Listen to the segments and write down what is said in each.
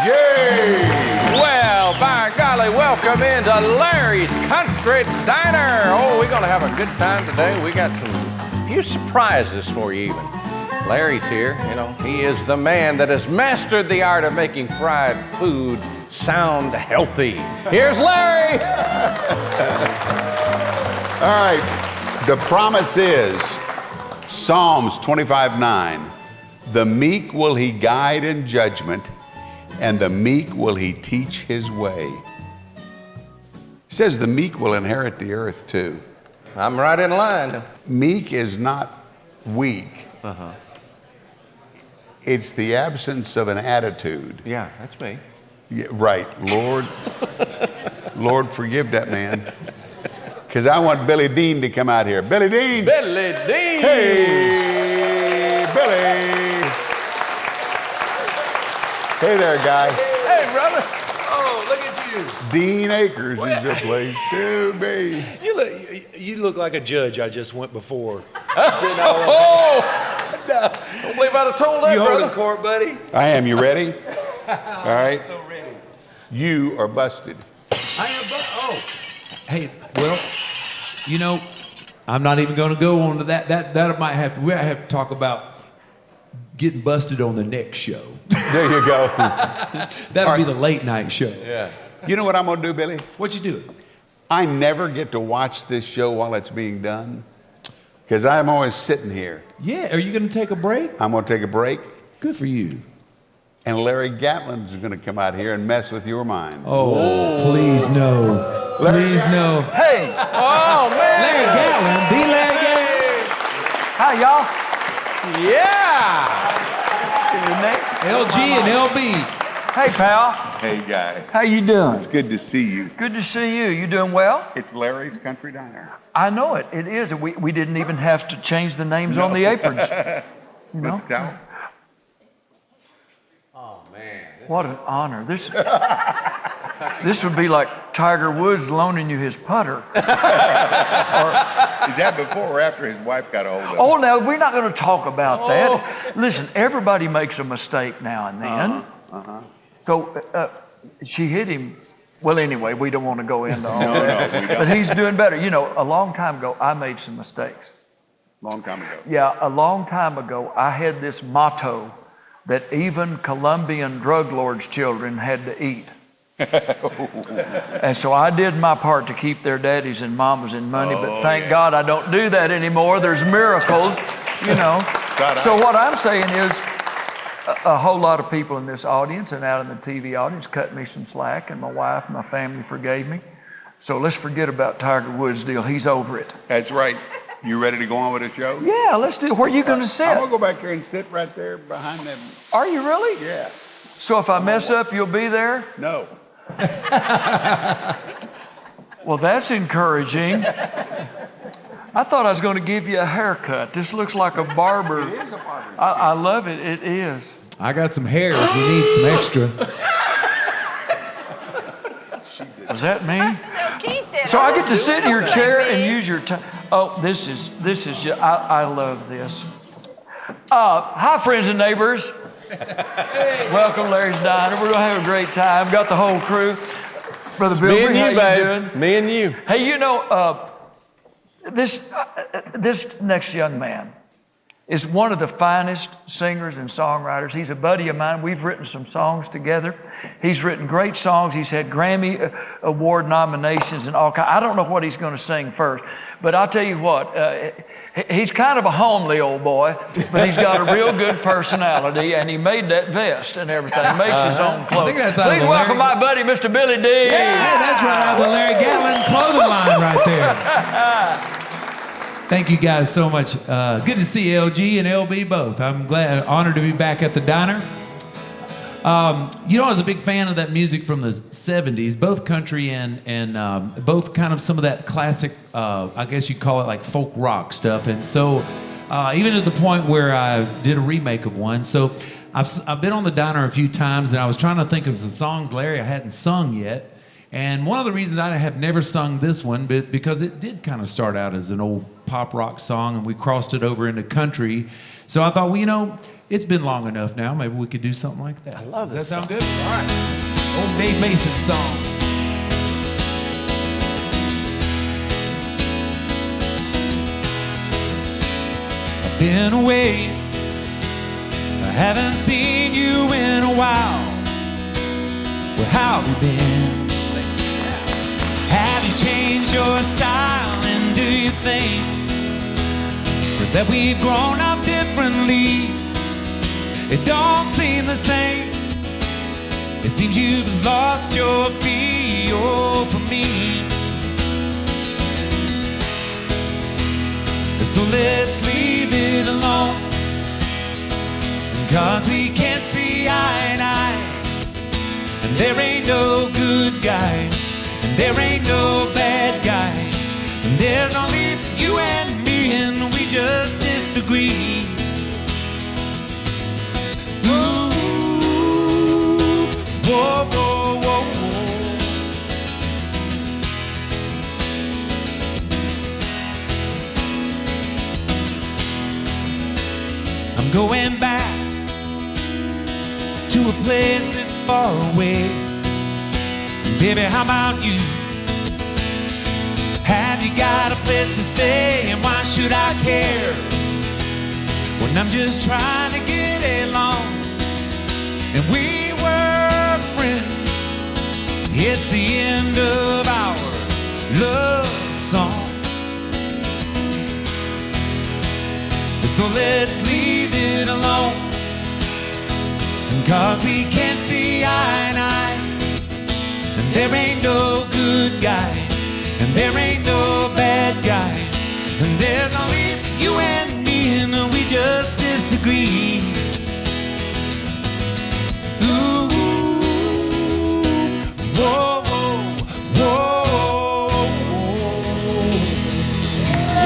Yay! Well, by golly, welcome into Larry's Country Diner. Oh, we're gonna have a good time today. We got some few surprises for you even. Larry's here, you know, he is the man that has mastered the art of making fried food sound healthy. Here's Larry! All right, the promise is Psalms 25:9. The meek will he guide in judgment, and the meek will he teach his way. It says the meek will inherit the earth too. I'm right in line. Meek is not weak. It's the absence of an attitude. Yeah, that's me. Yeah, right, Lord, Lord, forgive that man. Because I want Billy Dean to come out here. Billy Dean! Billy Dean! Hey, Billy! Hey there, guy. Hey, brother. Oh, look at you. Dean Akers is the place to be. You look like a judge I just went before. Oh! No, don't believe I'd have told that, You brother. holding court, buddy? I am. You ready? All right. So ready. You are busted. I am, hey, well, you know, I'm not even going to go on to that. That might have to. We might have to talk about getting busted on the next show. There you go. That'll be the late night show. Yeah. You know what I'm going to do, Billy? What you do? I never get to watch this show while it's being done because I'm always sitting here. Yeah, are you going to take a break? I'm going to take a break, Good for you. and Larry Gatlin is going to come out here and mess with your mind. Oh, please no. Please no. Hey, Oh, man. Larry Gatlin, the Larry Gatlin. hi y'all. Yeah. LG and LB. Hey pal, Hey, guy. how you doing? It's good to see you. Good to see you. You doing well? It's Larry's Country Diner. I know it. It is. We didn't even have to change the names on the aprons. You know? Towel. Oh, man. What an honor. This would be like Tiger Woods loaning you his putter. Is that before or after his wife got a hold of him? Oh, no, we're not going to talk about that. Listen, everybody makes a mistake now and then. So she hit him. Well, anyway, we don't want to go into all that. we don't. But he's doing better. You know, a long time ago, I made some mistakes. Long time ago. Yeah, a long time ago, I had this motto that even Colombian drug lords' children had to eat. And so I did my part to keep their daddies and mamas in money, but thank God I don't do that anymore. There's miracles, you know. So what I'm saying is a whole lot of people in this audience and out in the TV audience cut me some slack, and my wife and my family forgave me. So let's forget about Tiger Woods' deal. He's over it. That's right. You ready to go on with the show? Yeah, let's do it. Where are you going to sit? I'm going to go back here and sit right there behind them. Are you really? Yeah. So if I mess up, you'll be there? No. Well, that's encouraging. I thought I was going to give you a haircut. This looks like a barber. It is a barber. I love it. It is. I got some hair if you need some extra. Was that me? Keith did. So I get to sit in your chair and use your time. Oh, this is. I love this. Hi, friends and neighbors. Welcome, Larry's Diner. We're gonna have a great time. Got the whole crew. Brother Bill, Me and how you, you babe. doing? Me and you. Hey, you know, this next young man is one of the finest singers and songwriters. He's a buddy of mine. We've written some songs together. He's written great songs. He's had Grammy Award nominations and all kinds. I don't know what he's going to sing first, but I'll tell you what, he's kind of a homely old boy, but he's got a real good personality, and he made that vest and everything. Makes his own clothes. I think that's out of Please the welcome Larry- my buddy, Mr. Billy D. Hey, that's right out of the Larry Gatlin clothing line right there. Thank you guys so much. Good to see LG and LB both. I'm honored to be back at the diner. You know, I was a big fan of that music from the 70s, both country and both kind of some of that classic, I guess you'd call it like folk rock stuff. And so even to the point where I did a remake of one. So I've been on the diner a few times, and I was trying to think of some songs, Larry, I hadn't sung yet. And one of the reasons I have never sung this one, but because it did kind of start out as an old pop rock song, and we crossed it over into country. So I thought, well, you know, it's been long enough now. Maybe we could do something like that. I love Does this that sound song. good? All right. Old Dave Mason song. I've been away. I haven't seen you in a while. Well, how have you been? Have you changed your style? And do you think that we've grown up differently? It don't seem the same. It seems you've lost your feel for me. So let's leave it alone, 'cause we can't see eye and eye. And there ain't no good guy, and there ain't no bad guy. And there's only you and me, and we just disagree. Ooh, whoa, whoa, whoa, whoa. I'm going back to a place that's far away. Baby, how about you? Have you got a place to stay? And why should I care when I'm just trying to get along? And we were friends. It's the end of our love song. So let's leave it alone, 'cause we can't see eye and eye. And there ain't no good guy, and there ain't no bad guy. And there's only you and me, and we just disagree. Ooh, whoa, whoa, whoa.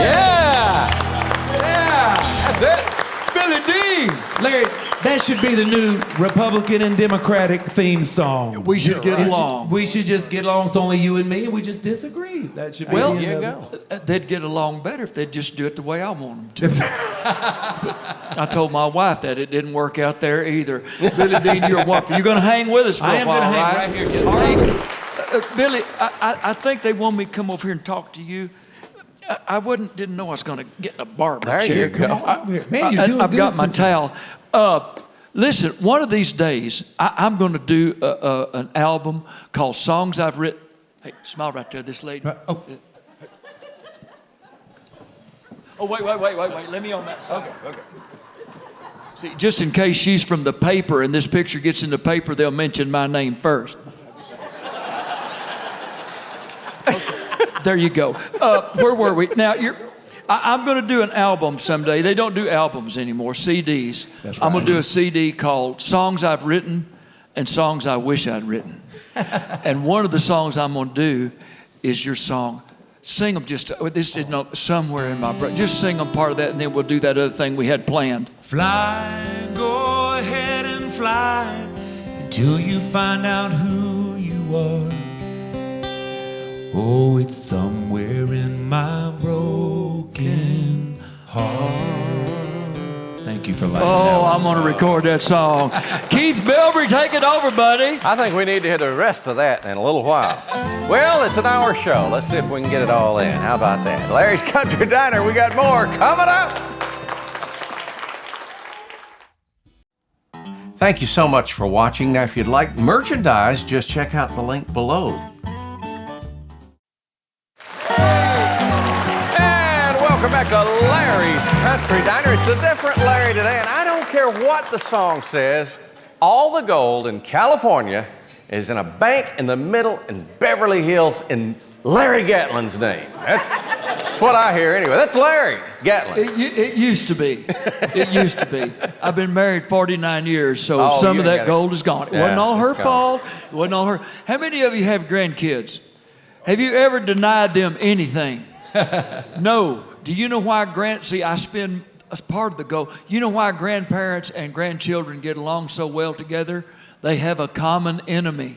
Yeah! Yeah! That's it. Billy Dean! Larry, that should be the new Republican and Democratic theme song. We should get along. We should just get along. It's only you and me, and we just disagree. That should be Well, the end There you of it. go. They'd get along better if they'd just do it the way I want them to. I told my wife that it didn't work out there either. Billy Dean, you're wonderful. You're going to hang with us for I a am while, going to hang right? right here. Just All hang. right. Billy, I think they want me to come over here and talk to you. I didn't know I was going to get in a barber There chair. you go. Man, you're doing I've good got my since- towel. Listen, one of these days, I'm going to do an album called Songs I've Written. Hey, smile right there, this lady. Oh, Oh, wait. Let me on that side. Okay. See, just in case she's from the paper and this picture gets in the paper, they'll mention my name first. There you go. Where were we? Now, I'm going to do an album someday. They don't do albums anymore, CDs. That's I'm going right. to do a CD called Songs I've Written and Songs I Wish I'd Written. And one of the songs I'm going to do is your song. Sing them just, this is not somewhere in my brain. Just sing them part of that, and then we'll do that other thing we had planned. fly, go ahead and fly until you find out who you are. Oh, it's somewhere in my broken heart. Thank you for liking that Oh, one. I'm going to record that song. Keith Bilbrey, take it over, buddy. I think we need to hear the rest of that in a little while. Well, it's an hour show. Let's see if we can get it all in. How about that? Larry's Country Diner, we got more coming up. Thank you so much for watching. Now, if you'd like merchandise, just check out the link below. And welcome back to Larry's Country Diner. It's a different Larry today, and I don't care what the song says. All the gold in California is in a bank in the middle in Beverly Hills in Larry Gatlin's name. That's what I hear anyway. That's Larry Gatlin. It used to be. It used to be. I've been married 49 years, so Oh, some you of ain't that got it. gold is gone. It Yeah, wasn't all her it's gone. fault. It wasn't all her. How many of you have grandkids? Have you ever denied them anything? No. Do you know why see, I spend as part of the goal. You know why grandparents and grandchildren get along so well together? They have a common enemy.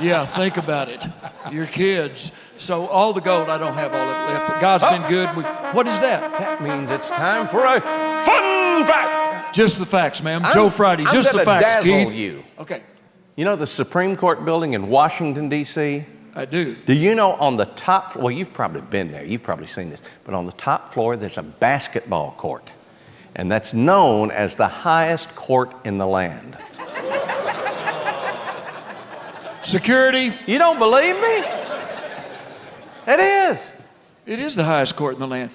Yeah, think about it. Your kids. So all the gold, I don't have all of it left, but God's been good. What is that? That means it's time for a fun One fact. Just the facts, ma'am. Joe Friday, just the I'm facts, gonna dazzle Keith. you. Okay, You know the Supreme Court building in Washington, D.C.? I do. Do you know on the top, well, you've probably been there, you've probably seen this, but on the top floor there's a basketball court, and that's known as the highest court in the land. Security. You don't believe me? It is. It is the highest court in the land.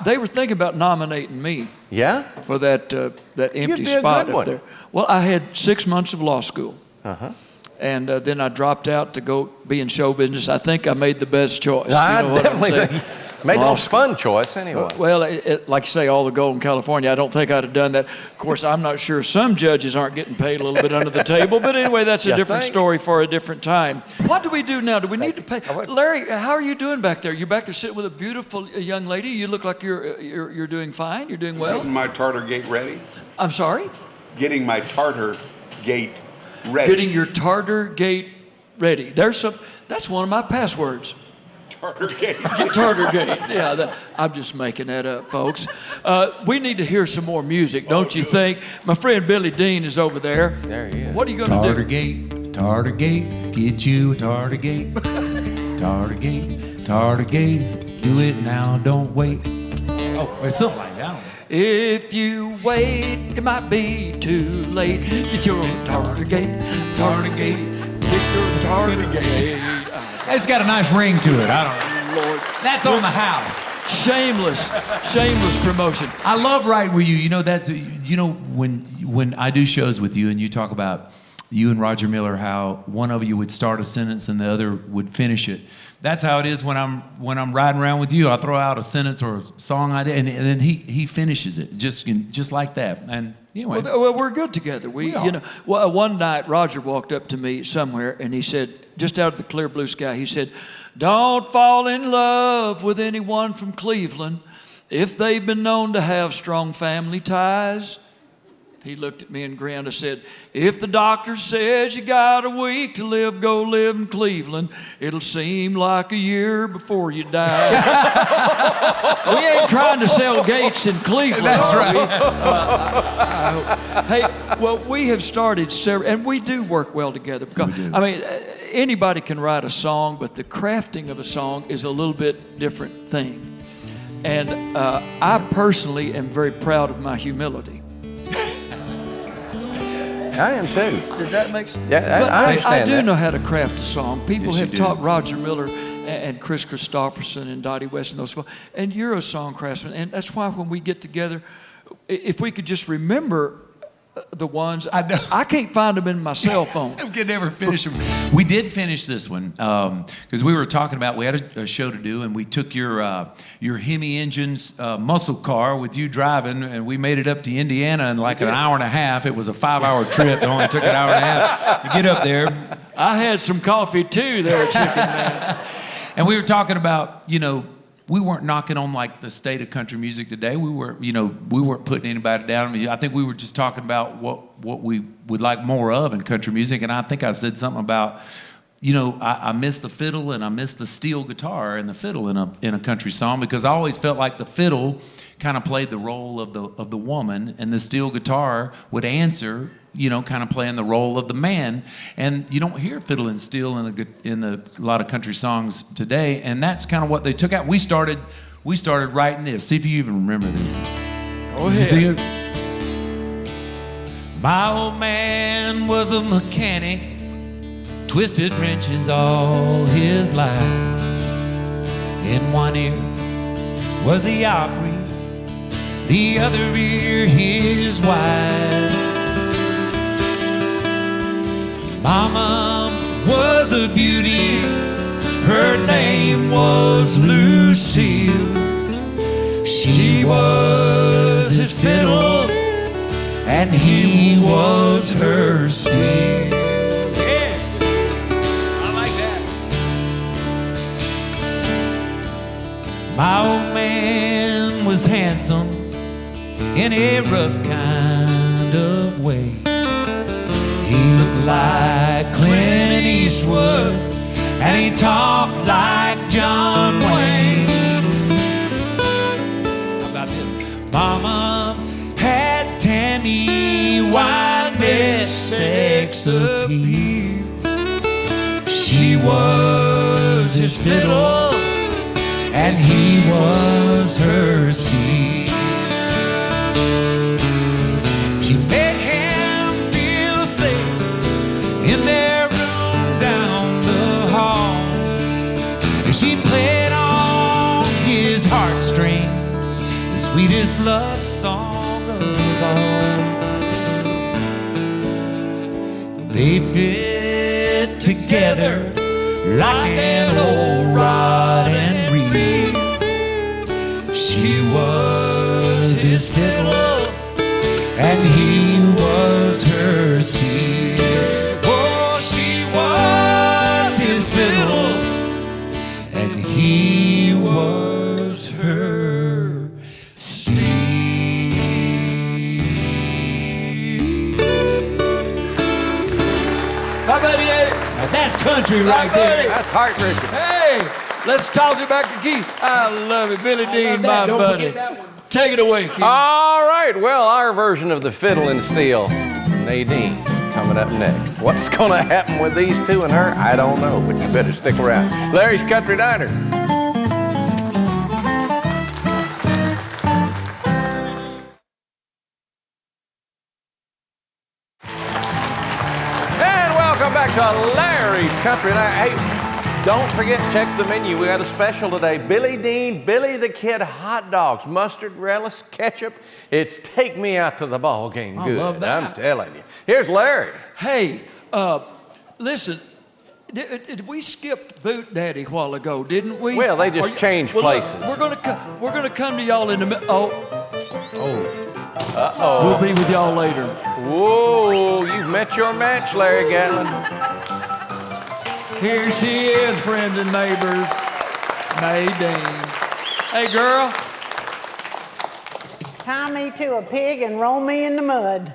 They were thinking about nominating me Yeah? for that empty You'd be a spot good up one. there. Well, I had 6 months of law school. Uh-huh. And then I dropped out to go be in show business. I think I made the best choice. I You know what I'm definitely saying? made the Law most school. fun choice anyway. Well, like you say, all the gold in California, I don't think I'd have done that. Of course, I'm not sure some judges aren't getting paid a little bit under the table, but anyway, that's a You different think? story for a different time. What do we do now? Do we need to pay? Larry, how are you doing back there? You're back there sitting with a beautiful young lady. You look like you're doing fine. You're doing well. Getting my tartar gate ready. I'm sorry? Getting my tartar gate ready. Getting your tartar gate ready. That's one of my passwords. tartar gate. Tartar gate. Yeah, I'm just making that up, folks. We need to hear some more music, don't you think? My friend Billy Dean is over there. There he is. What are you going to do? Tartar gate, get you a tartar gate. Tartar gate, do it now, don't wait. Oh, or something like that. If you wait, it might be too late. Get your tartar gate, get your tartar gate. It's got a nice ring to it. I don't know. Lord, That's on the house. shameless promotion. I love writing with you. You know, when I do shows with you and you talk about you and Roger Miller, how one of you would start a sentence and the other would finish it. That's how it is when I'm riding around with you. I throw out a sentence or a song idea, and then he finishes it just like that. And anyway, Well, we're good together. We are. you know, one night Roger walked up to me somewhere and he said, just out of the clear blue sky, he said, "Don't fall in love with anyone from Cleveland if they've been known to have strong family ties." He looked at me and grinned. I said, "If the doctor says you got a week to live, go live in Cleveland. It'll seem like a year before you die." We ain't trying to sell gates in Cleveland. That's are we? right. Hey, well, we have started several, and we do work well together. Because, I mean, anybody can write a song, but the crafting of a song is a little bit different thing. And I personally am very proud of my humility. I am too. Did that make sense? Yeah, But I understand I do that. know how to craft a song. People Yes, you have do. taught Roger Miller and Chris Christopherson and Dottie West and those folks. And you're a song craftsman. And that's why when we get together, if we could just remember the ones, I know. I can't find them in my cell phone. We could never finish them. We did finish this one because we were talking about we had a show to do, and we took your Hemi Engines muscle car with you driving, and we made it up to Indiana in like an hour and a half. It was a 5-hour trip. It only took an hour and a half to get up there. I had some coffee too there, Chicken Man. And we were talking about, we weren't knocking on like the state of country music today. We weren't putting anybody down. I mean, I think we were just talking about what we would like more of in country music. And I think I said something about, I miss the fiddle and I miss the steel guitar and the fiddle in a country song, because I always felt like the fiddle kind of played the role of the woman, and the steel guitar would answer, kind of playing the role of the man. And you don't hear fiddle and steel in a lot of country songs today, and that's kind of what they took out. We started writing this. See if you even remember this. Go You see ahead. it? My old man was a mechanic, twisted wrenches all his life. In one ear was the Opry, the other ear his wife. Mama was a beauty, her name was Lucille. She was his fiddle, and he was her steel. Yeah, I like that. My old man was handsome in a rough kind of way. He looked like Clint Eastwood, and he talked like John Wayne. How about this? Mama had wine sex appeal. She was his fiddle, and he was her steel. She made him feel safe in their room down the hall, and she played on his heartstrings the sweetest love song of all. They fit together like an old rod and reel. She was his fiddle, and he was her steel. Oh, she was his fiddle, and he was her steel. How about it? Now that's country right there. That's heart-wrenching. Hey, let's toss it back to Keith. I love it. Billy Dean, my Don't buddy. forget that one. Take it away, Keith. All right, well, our version of the Fiddle and Steel, Nadine, coming up next. What's going to happen with these two and her, I don't know, but you better stick around. Larry's Country Diner. And welcome back to Larry's Country Diner. Hey, don't forget, check the menu. We got a special today. Billy Dean, Billy the Kid hot dogs, mustard, relish, ketchup. It's take me out to the ball game. Good. love that. I'm telling you. Here's Larry. Hey, listen, we skipped Boot Daddy a while ago, didn't we? Well, they just changed places. Look, we're gonna come to y'all in a minute. Oh, Uh-oh. we'll be with y'all later. Whoa, you've met your match, Larry Gatlin. Here she is, friends and neighbors, Nadine. Hey, girl. Tie me to a pig and roll me in the mud.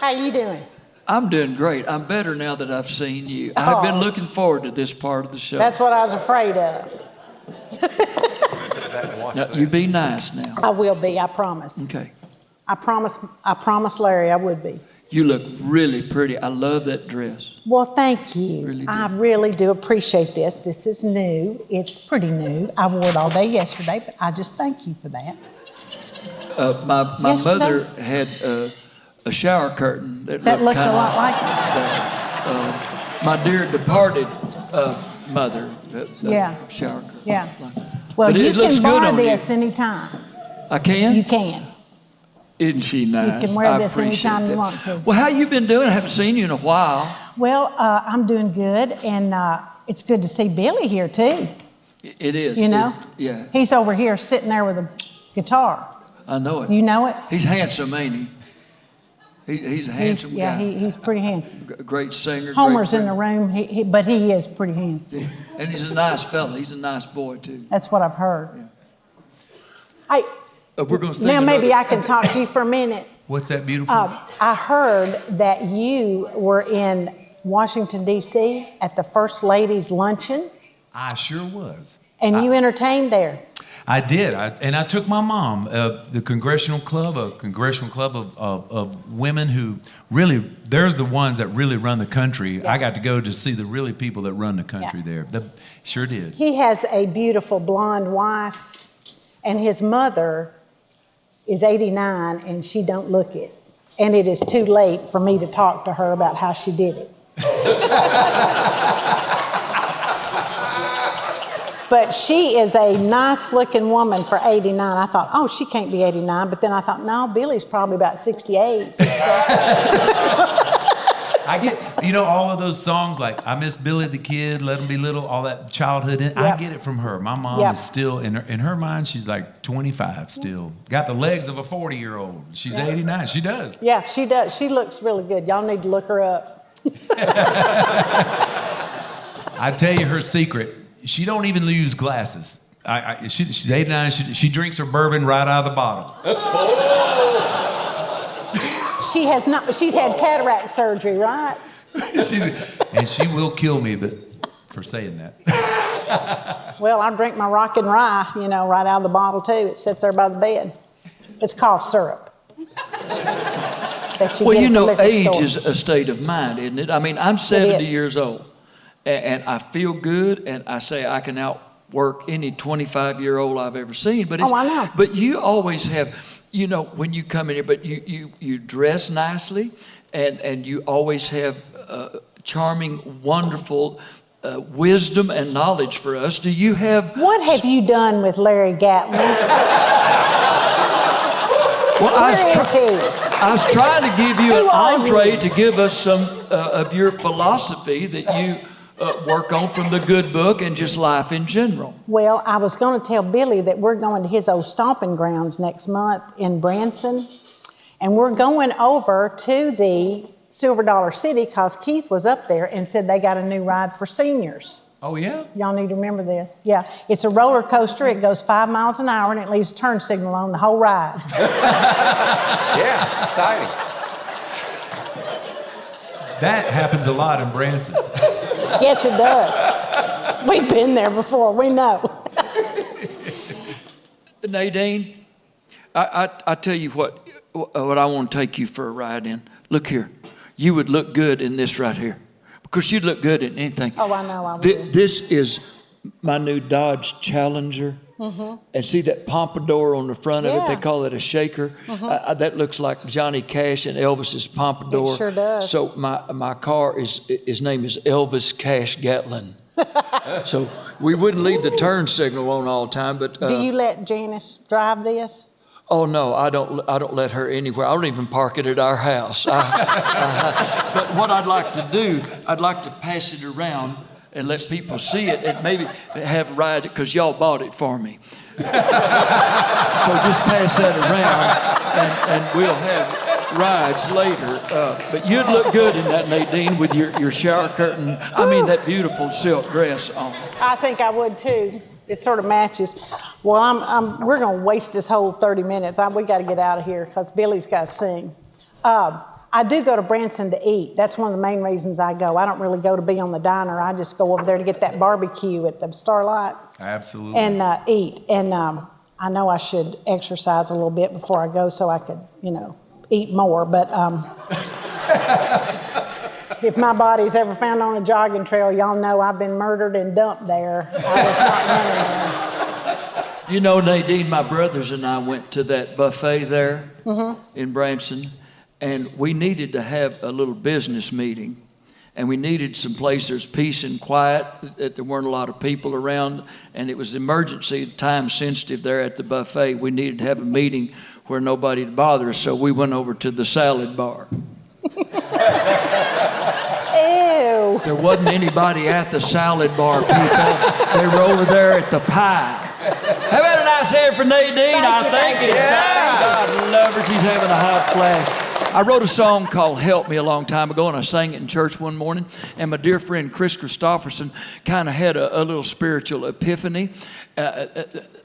How you doing? I'm doing great. I'm better now that I've seen you. I've been looking forward to this part of the show. That's what I was afraid of. Now, you be nice now. I will be, I promise. Okay. I promise Larry I would be. You look really pretty. I love that dress. Well, thank you. Really do. I really do appreciate this. This is new. It's pretty new. I wore it all day yesterday, but I just thank you for that. My Yesterday? mother had a shower curtain that Looked a kinda lot like my dear departed mother. Yeah. Shower curtain. Yeah. Well, But you it looks can good borrow on you. this anytime. I can? You can. Isn't she nice? You can wear I this appreciate anytime you that. want to. Well, how you been doing? I haven't seen you in a while. Well, I'm doing good, and it's good to see Billy here, too. It is. You know? Yeah, He's over here sitting there with a guitar. I know it. You know it? He's handsome, ain't he? He's a handsome guy. He's pretty handsome. Great singer. Homer's great in the room, but he is pretty handsome. friend. And he's a nice fella. He's a nice boy, too. That's what I've heard. Hey, We're going to sing now maybe another- I can talk to you for a minute. What's that beautiful? I heard that you were in Washington, D.C. at the First Lady's Luncheon, I sure was. and you entertained there. I did, and I took my mom, the congressional club of women who really, there's the ones that really run the country. Yeah. I got to go to see the really people that run the country there. Sure did. He has a beautiful blonde wife, and his mother is 89, and she don't look it. And it is too late for me to talk to her about how she did it. But she is a nice-looking woman for 89. I thought, oh, she can't be 89. But then I thought, no, Billy's probably about 68. I get, all of those songs like I Miss Billy the Kid, Let Him Be Little, all that childhood. I get it from her. My mom is still, in her mind, she's like 25 still. Got the legs of a 40-year-old. She's 89. She does. Yeah, she does. She looks really good. Y'all need to look her up. I tell you her secret. She don't even use glasses. She's 89. She drinks her bourbon right out of the bottle. She has not. She's had cataract surgery, right? And she will kill me, for saying that. Well, I drink my rock and rye, right out of the bottle too. It sits there by the bed. It's cough syrup. that you Well, get you at the know, liquor age store. is a state of mind, isn't it? I mean, I'm 70 is. years old, and I feel good, and I say I can outwork any 25-year-old I've ever seen. But Oh, I know. But you always have, you know, when you come in here, but you dress nicely, and you always have charming, wonderful wisdom and knowledge for us. Do you have... What have you done with Larry Gatlin? Well, Where is he? I was trying to give you an Who are entree you? to give us some of your philosophy that you work on from the good book and just life in general. Well, I was going to tell Billy that we're going to his old stomping grounds next month in Branson. And we're going over to the Silver Dollar City because Keith was up there and said they got a new ride for seniors. Oh, yeah? Y'all need to remember this. Yeah, it's a roller coaster. It goes 5 miles an hour and it leaves a turn signal on the whole ride. Yeah, it's exciting. That happens a lot in Branson. Yes, it does. We've been there before. We know. Nadine, I tell you what I want to take you for a ride in. Look here. You would look good in this right here. Because you'd look good in anything. Oh, I know I would. This is my new Dodge Challenger. Mm-hmm. And see that pompadour on the front of it? Yeah. They call it a shaker. Mm-hmm. That looks like Johnny Cash and Elvis's pompadour. It sure does. So my car his name is Elvis Cash Gatlin. So we wouldn't leave the turn signal on all the time. But Do you let Janice drive this? oh no, I don't let her anywhere. I don't even park it at our house. But what I'd like to do, I'd like to pass it around and let people see it, and maybe have a ride it because y'all bought it for me. So just pass that around, and we'll have rides later. But you'd look good in that, Nadine, with your shower curtain. I mean, that beautiful silk dress on. I think I would too. It sort of matches. Well, we're going to waste this whole 30 minutes. We got to get out of here because Billy's got to sing. I do go to Branson to eat. That's one of the main reasons I go. I don't really go to be on the diner. I just go over there to get that barbecue at the Starlight. Absolutely. And eat. And I know I should exercise a little bit before I go so I could, eat more. But if my body's ever found on a jogging trail, y'all know I've been murdered and dumped there. I was not running there. You know, Nadine, my brothers and I went to that buffet there in Branson, and we needed to have a little business meeting. And we needed some place there's peace and quiet, that there weren't a lot of people around, and it was emergency, time sensitive there at the buffet. We needed to have a meeting where nobody would bother us, so we went over to the salad bar. Ew. There wasn't anybody at the salad bar, people. They were over there at the pie. How about a nice hand for Nadine? I think it's time. God love her. She's having a hot flash. I wrote a song called Help Me a long time ago, and I sang it in church one morning, and my dear friend Chris Christopherson kind of had a little spiritual epiphany.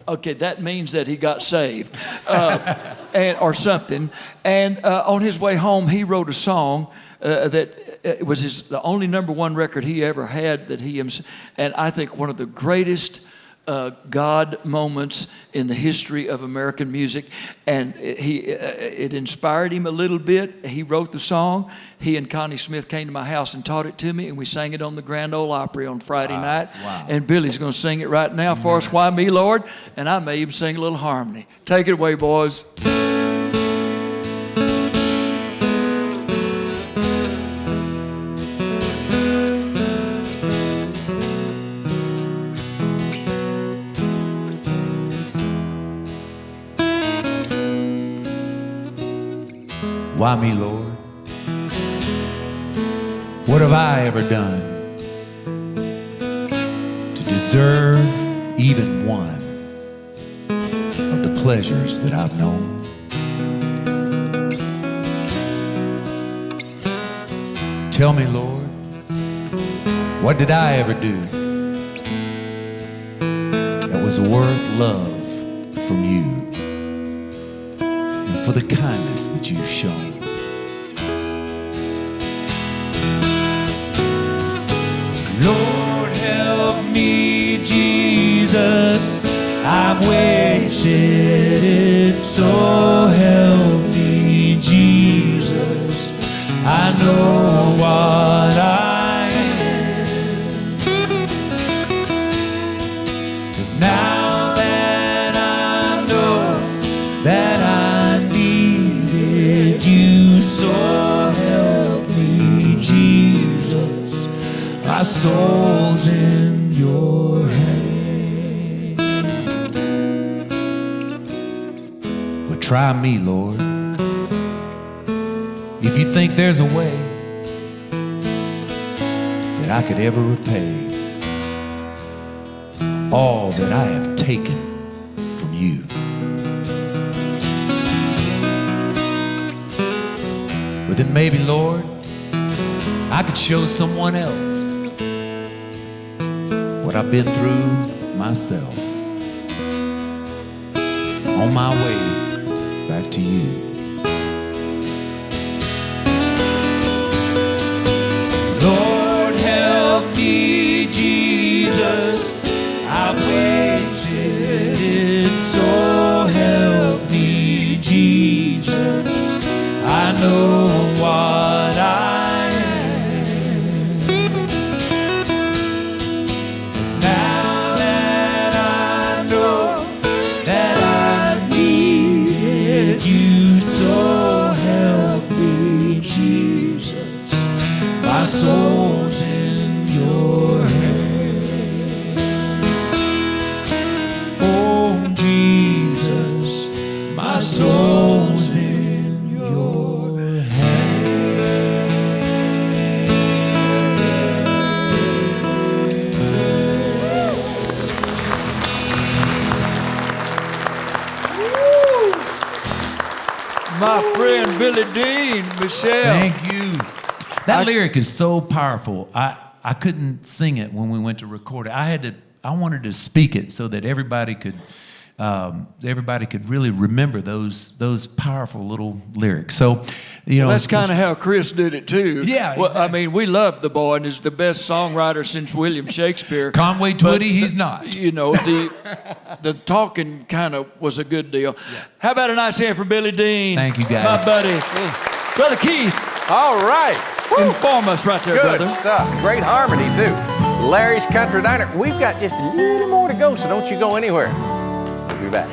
Okay, that means that he got saved or something. And on his way home, he wrote a song that it was the only #1 record he ever had that and I think one of the greatest God moments in the history of American music, and it inspired him a little bit. He wrote the song. He and Connie Smith came to my house and taught it to me, and we sang it on the Grand Ole Opry on Friday night. Wow. And Billy's going to sing it right now for us. Why me, Lord? And I may even sing a little harmony. Take it away, boys. Why me, Lord? What have I ever done to deserve even one of the pleasures that I've known? Tell me, Lord, what did I ever do that was worth love from you and for the kindness that you've shown? Lord, help me, Jesus, I'm wasted, so help me, Jesus. I know what I am. But now that I know that I needed you, so help me, Jesus. My soul's in your hand. Well, try me, Lord. If you think there's a way that I could ever repay all that I have taken from you, but then maybe, Lord, I could show someone else what I've been through myself on my way back to you. Lord, help me, Jesus, I've wasted it, so help me, Jesus, I know what I am. Now that I know that I needed you, so help me, Jesus, my soul's in your hand. Oh, Jesus, my soul's in your hand. My friend Billy Dean, Michelle. Thank you. That lyric is so powerful. I couldn't sing it when we went to record it. I wanted to speak it so that everybody could really remember those powerful little lyrics. So, you know, That's kind of how Chris did it too. Yeah, Well, I exactly. mean, we love the boy, and he's the best songwriter since William Shakespeare. Conway But Twitty, he's not. You know, the talking kind of was a good deal. How about a nice hand for Billy Dean? Thank you, guys. My buddy, Brother Keith. All right. Inform us right there, Good brother. stuff. Great harmony, too. Larry's Country Diner. We've got just a little more to go, so don't you go anywhere. We'll be back.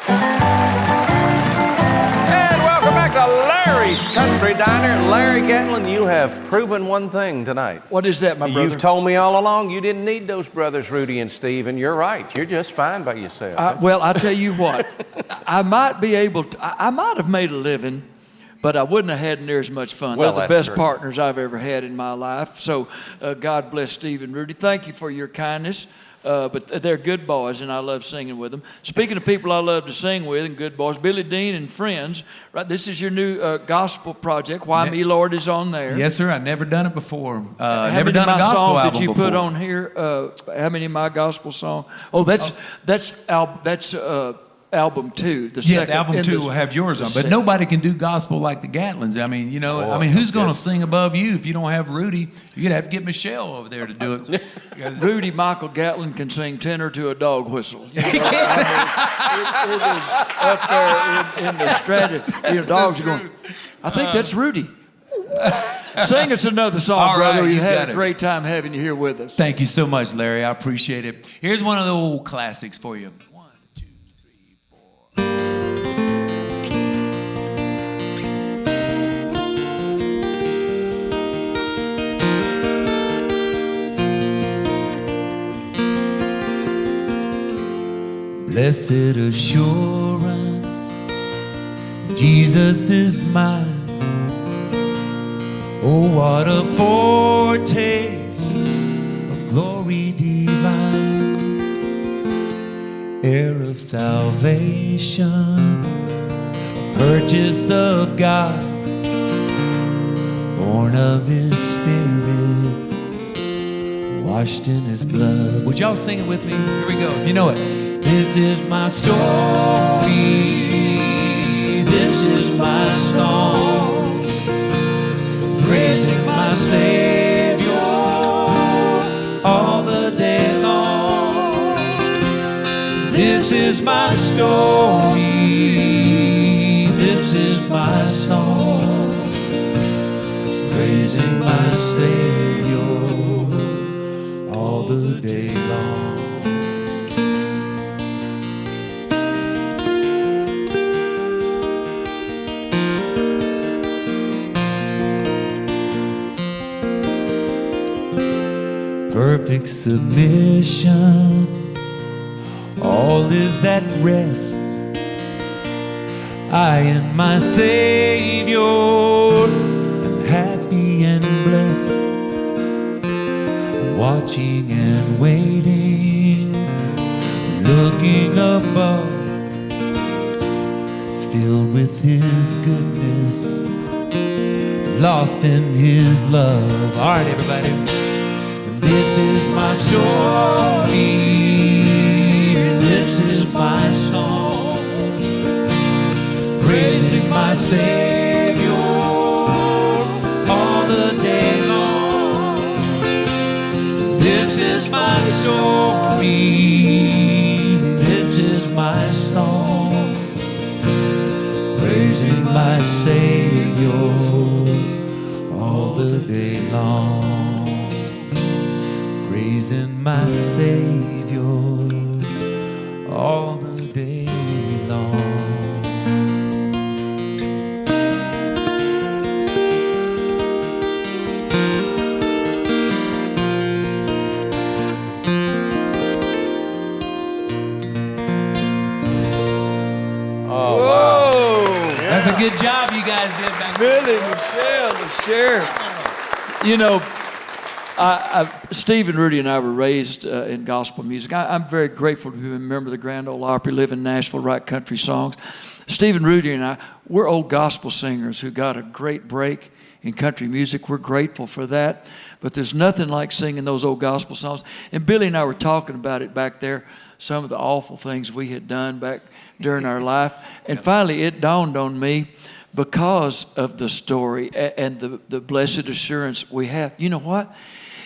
And welcome back to Larry's Country Diner. Larry Gatlin, you have proven one thing tonight. What is that, my brother? You've told me all along you didn't need those brothers, Rudy and Steve, and you're right. You're just fine by yourself. Well, I tell you what, I might be able to, I might have made a living, but I wouldn't have had near as much fun. Well, They're the that's best true. partners I've ever had in my life. So God bless Steve and Rudy. Thank you for your kindness. But they're good boys, and I love singing with them. Speaking of people I love to sing with and good boys, Billy Dean and Friends. Right, this is your new gospel project. Why Me Lord is on there. Yes, sir. I've never done it before. How Never many done of a my gospel songs album that you before. put on here? How many of my gospel songs? Oh, that's album 2. The Yeah, second. album in 2 the- will have yours the on, but second. nobody can do gospel like the Gatlins. I mean, you know, Oh, who's going to good. sing above you if you don't have Rudy? You're going to have to get Michelle over there to do it. Rudy Michael Gatlin can sing tenor to a dog whistle. You know, it is up there in the strategy. You know, dogs are going, I think that's Rudy. Sing us another song, All right, brother. you You had got a it. great time having you here with us. Thank you so much, Larry. I appreciate it. Here's one of the old classics for you. 1, 2, 3, 4. Blessed assurance, Jesus is mine. Oh, what a foretaste of glory divine, heir of salvation, a purchase of God, born of His Spirit, washed in His blood. Would y'all sing it with me? Here we go, if you know it. This is my story, this is my song, praising my Savior all the day long. This is my story, this is my song, praising my Savior all the day long. Perfect submission, all is at rest. I and my Savior am happy and blessed, watching and waiting, looking above, filled with His goodness, lost in His love. All right, everybody. This is my story, this is my song, praising my Savior all the day long. This is my story, this is my song, praising my Savior all the day long. Praising my Savior all the day long. Oh, wow. That's a good job you guys did back there. Billy, Michelle, the sheriff. You know, Steve and Rudy and I were raised in gospel music. I'm very grateful to be a member of the Grand Ole Opry, live in Nashville, write country songs. Steve and Rudy and I, we're old gospel singers who got a great break in country music. We're grateful for that. But there's nothing like singing those old gospel songs. And Billy and I were talking about it back there, some of the awful things we had done back during our life. And finally it dawned on me, because of the story and the blessed assurance we have. You know what?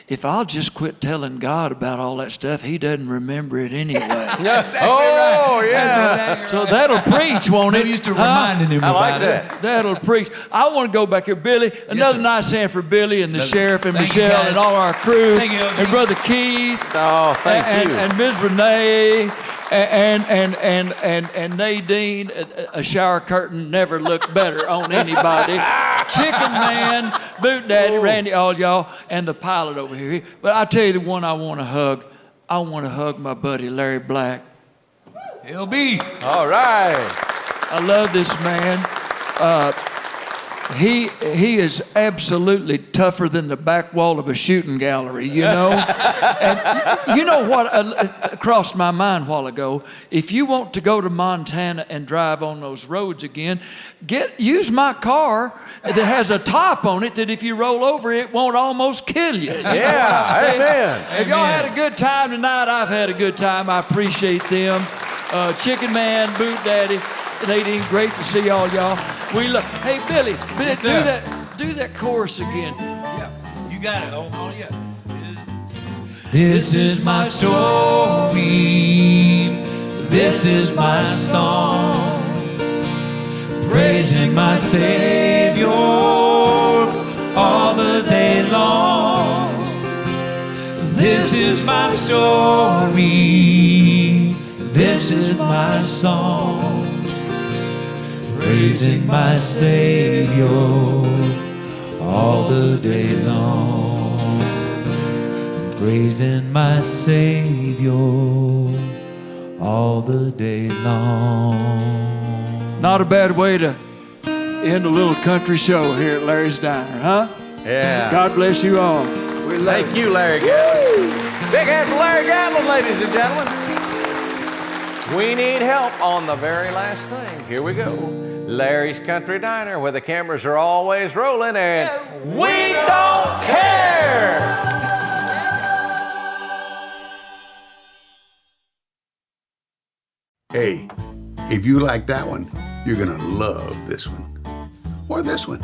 If I'll just quit telling God about all that stuff, He doesn't remember it anyway. Exactly oh, right. yeah. Exactly So right. that'll preach, won't it? No use to reminding him I about like it. that. That'll preach. I want to go back here. Billy, another sir. nice hand for Billy and the sheriff and Thank you, Michelle guys. and all our crew. Thank you, LG. And Brother Keith. Oh, thank you. And Ms. Renee and Nadine. A shower curtain never looked better on anybody. Chicken Man, Boot Daddy, Randy, all y'all, and the pilot over here. But I tell you the one I want to hug. I want to hug my buddy Larry Black. LB. All right. I love this man. He is absolutely tougher than the back wall of a shooting gallery, you know? And you know what crossed my mind a while ago? If you want to go to Montana and drive on those roads again, use my car that has a top on it that if you roll over it won't almost kill you. Yeah, amen. If y'all had a good time tonight, I've had a good time. I appreciate them. Chicken Man, Boot Daddy, Nadine, great to see all y'all. We love. Hey, Billy, Yes, do that chorus again. Yeah, you got it. Oh, yeah. This is my story. This is my song. Praising my Savior all the day long. This is my story. This is my song. Praising my Savior all the day long. Praising my Savior all the day long. Not a bad way to end a little country show here at Larry's Diner, huh? Yeah. God bless you all. We love Thank you, Larry Gatlin. Big hand for Larry Gatlin, ladies and gentlemen. We need help on the very last thing. Here we go. Larry's Country Diner, where the cameras are always rolling and we don't care. Hey, if you like that one, you're gonna love this one. Or this one.